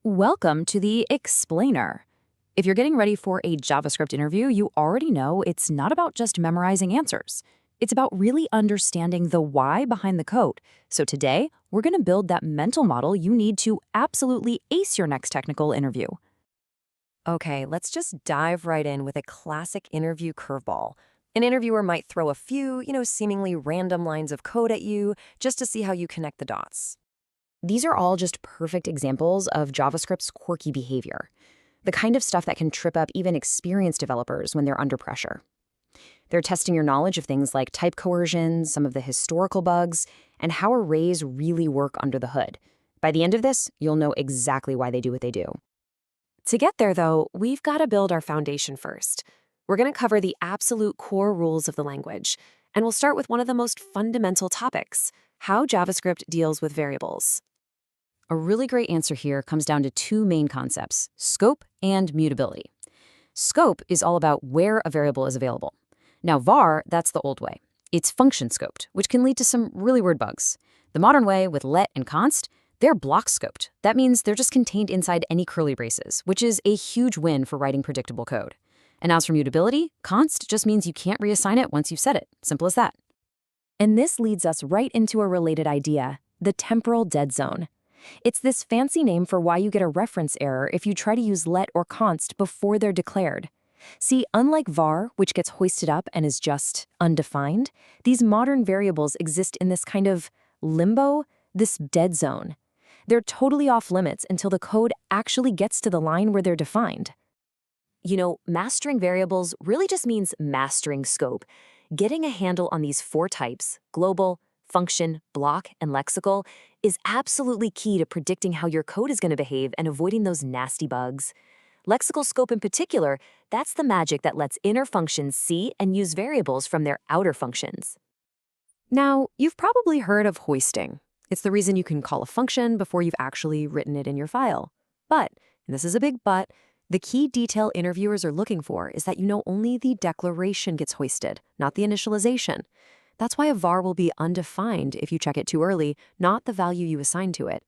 Welcome to the Explainer. If you're getting ready for a JavaScript interview, you already know it's not about just memorizing answers. It's about really understanding the why behind the code. So today, we're going to build that mental model you need to absolutely ace your next technical interview. Okay, let's just dive right in with a classic interview curveball. An interviewer might throw a few, seemingly random lines of code at you just to see how you connect the dots. These are all just perfect examples of JavaScript's quirky behavior, the kind of stuff that can trip up even experienced developers when they're under pressure. They're testing your knowledge of things like type coercion, some of the historical bugs, and how arrays really work under the hood. By the end of this, you'll know exactly why they do what they do. To get there, though, we've got to build our foundation first. We're going to cover the absolute core rules of the language, and we'll start with one of the most fundamental topics, how JavaScript deals with variables. A really great answer here comes down to two main concepts, scope and mutability. Scope is all about where a variable is available. Now var, that's the old way. It's function scoped, which can lead to some really weird bugs. The modern way with let and const, they're block scoped. That means they're just contained inside any curly braces, which is a huge win for writing predictable code. And as for mutability, const just means you can't reassign it once you've set it. Simple as that. And this leads us right into a related idea, the temporal dead zone. It's this fancy name for why you get a reference error if you try to use let or const before they're declared. See, unlike var, which gets hoisted up and is just undefined, these modern variables exist in this kind of limbo, this dead zone. They're totally off limits until the code actually gets to the line where they're defined. Mastering variables really just means mastering scope. Getting a handle on these four types, global, function, block, and lexical, is absolutely key to predicting how your code is going to behave and avoiding those nasty bugs. Lexical scope in particular, that's the magic that lets inner functions see and use variables from their outer functions. Now, you've probably heard of hoisting. It's the reason you can call a function before you've actually written it in your file. But, and this is a big but, the key detail interviewers are looking for is that only the declaration gets hoisted, not the initialization. That's why a var will be undefined if you check it too early, not the value you assign to it.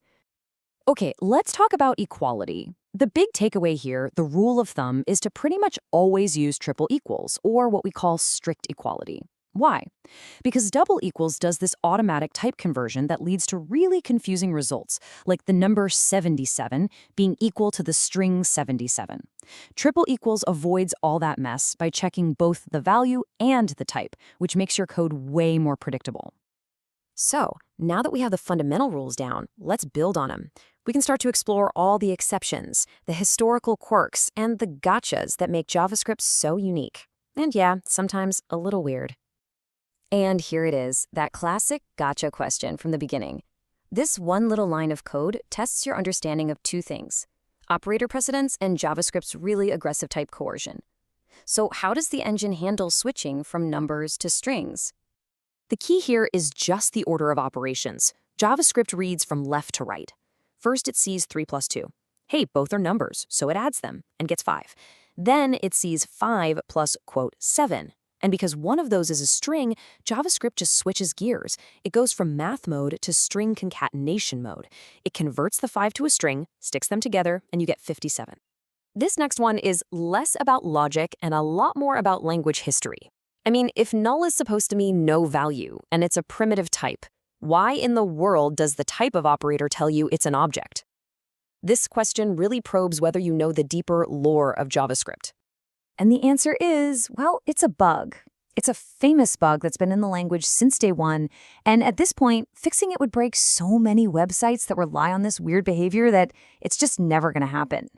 Okay, let's talk about equality. The big takeaway here, the rule of thumb, is to pretty much always use triple equals, or what we call strict equality. Why? Because double equals does this automatic type conversion that leads to really confusing results, like the number 77 being equal to the string 77. Triple equals avoids all that mess by checking both the value and the type, which makes your code way more predictable. So, now that we have the fundamental rules down, let's build on them. We can start to explore all the exceptions, the historical quirks, and the gotchas that make JavaScript so unique. And yeah, sometimes a little weird. And here it is, that classic gotcha question from the beginning. This one little line of code tests your understanding of two things, operator precedence and JavaScript's really aggressive type coercion. So how does the engine handle switching from numbers to strings? The key here is just the order of operations. JavaScript reads from left to right. First, it sees 3 plus 2. Hey, both are numbers, so it adds them and gets 5. Then it sees 5 plus, quote, 7. And because one of those is a string, JavaScript just switches gears. It goes from math mode to string concatenation mode. It converts the 5 to a string, sticks them together, and you get 57. This next one is less about logic and a lot more about language history. I mean, if null is supposed to mean no value, and it's a primitive type, why in the world does the type of operator tell you it's an object? This question really probes whether you know the deeper lore of JavaScript. And the answer is, well, it's a bug. It's a famous bug that's been in the language since day one, and at this point, fixing it would break so many websites that rely on this weird behavior that it's just never going to happen.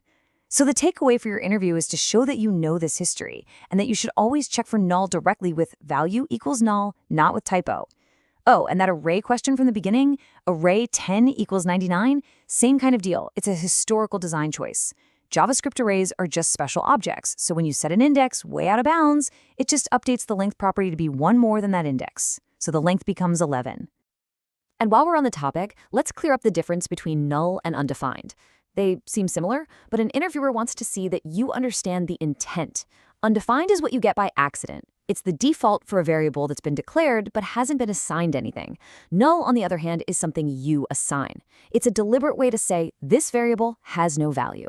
So the takeaway for your interview is to show that you know this history, and that you should always check for null directly with value equals null, not with typo. Oh, and that array question from the beginning, array 10 equals 99, same kind of deal. It's a historical design choice. JavaScript arrays are just special objects, so when you set an index way out of bounds, it just updates the length property to be one more than that index, so the length becomes 11. And while we're on the topic, let's clear up the difference between null and undefined. They seem similar, but an interviewer wants to see that you understand the intent. Undefined is what you get by accident. It's the default for a variable that's been declared but hasn't been assigned anything. Null, on the other hand, is something you assign. It's a deliberate way to say this variable has no value.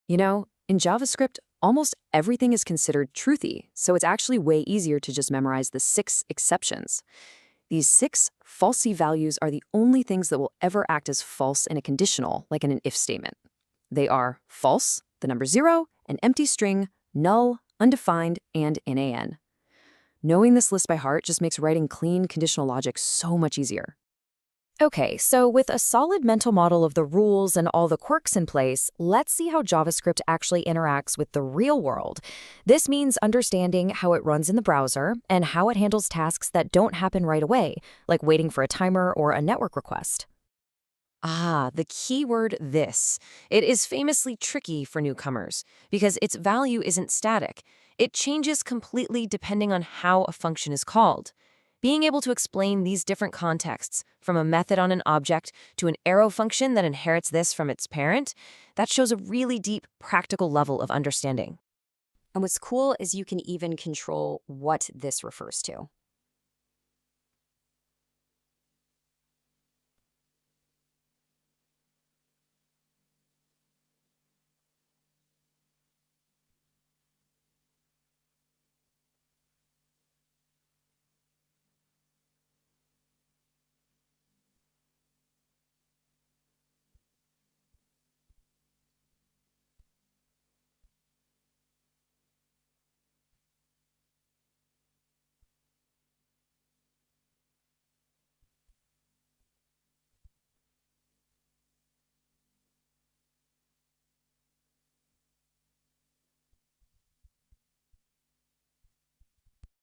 You know, in JavaScript, almost everything is considered truthy, so it's actually way easier to just memorize the 6 exceptions. These 6 falsy values are the only things that will ever act as false in a conditional, like in an if statement. They are false, the number 0, an empty string, null, undefined, and NaN. Knowing this list by heart just makes writing clean conditional logic so much easier. Okay, so with a solid mental model of the rules and all the quirks in place, let's see how JavaScript actually interacts with the real world. This means understanding how it runs in the browser and how it handles tasks that don't happen right away, like waiting for a timer or a network request. The keyword this. It is famously tricky for newcomers because its value isn't static. It changes completely depending on how a function is called. Being able to explain these different contexts, from a method on an object to an arrow function that inherits this from its parent, that shows a really deep practical level of understanding. And what's cool is you can even control what this refers to.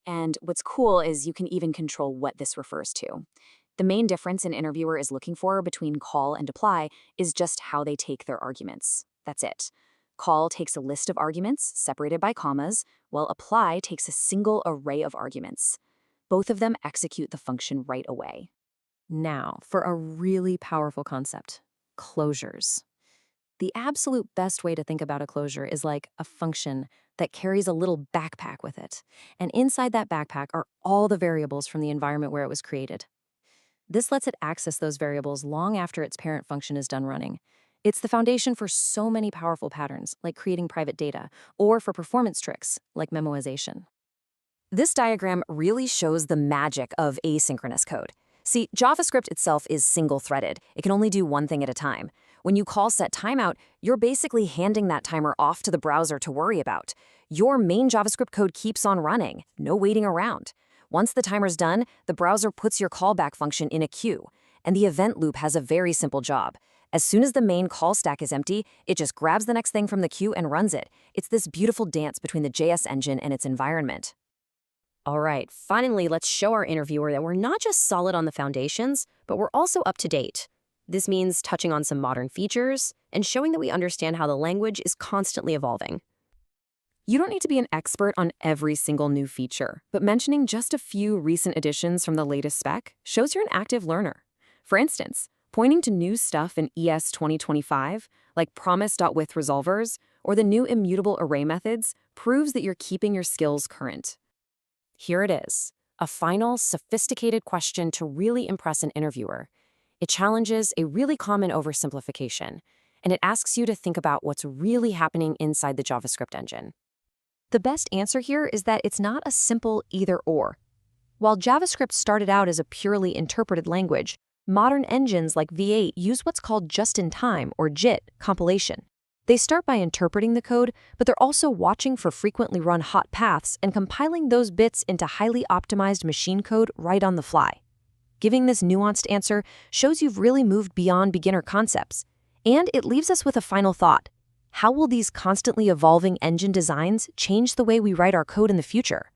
And what's cool is you can even control what this refers to. The main difference an interviewer is looking for between call and apply is just how they take their arguments. That's it. Call takes a list of arguments separated by commas, while apply takes a single array of arguments. Both of them execute the function right away. Now, for a really powerful concept, closures. The absolute best way to think about a closure is like a function that carries a little backpack with it. And inside that backpack are all the variables from the environment where it was created. This lets it access those variables long after its parent function is done running. It's the foundation for so many powerful patterns, like creating private data, or for performance tricks, like memoization. This diagram really shows the magic of asynchronous code. See, JavaScript itself is single-threaded. It can only do one thing at a time. When you call set timeout, you're basically handing that timer off to the browser to worry about. Your main JavaScript code keeps on running, no waiting around. Once the timer's done, the browser puts your callback function in a queue, and the event loop has a very simple job. As soon as the main call stack is empty, it just grabs the next thing from the queue and runs it. It's this beautiful dance between the JS engine and its environment. All right, finally, let's show our interviewer that we're not just solid on the foundations, but we're also up to date. This means touching on some modern features and showing that we understand how the language is constantly evolving. You don't need to be an expert on every single new feature, but mentioning just a few recent additions from the latest spec shows you're an active learner. For instance, pointing to new stuff in ES 2025, like promise.with resolvers, or the new immutable array methods, proves that you're keeping your skills current. Here it is, a final, sophisticated question to really impress an interviewer. It challenges a really common oversimplification, and it asks you to think about what's really happening inside the JavaScript engine. The best answer here is that it's not a simple either-or. While JavaScript started out as a purely interpreted language, modern engines like V8 use what's called just-in-time, or JIT, compilation. They start by interpreting the code, but they're also watching for frequently run hot paths and compiling those bits into highly optimized machine code right on the fly. Giving this nuanced answer shows you've really moved beyond beginner concepts. And it leaves us with a final thought. How will these constantly evolving engine designs change the way we write our code in the future?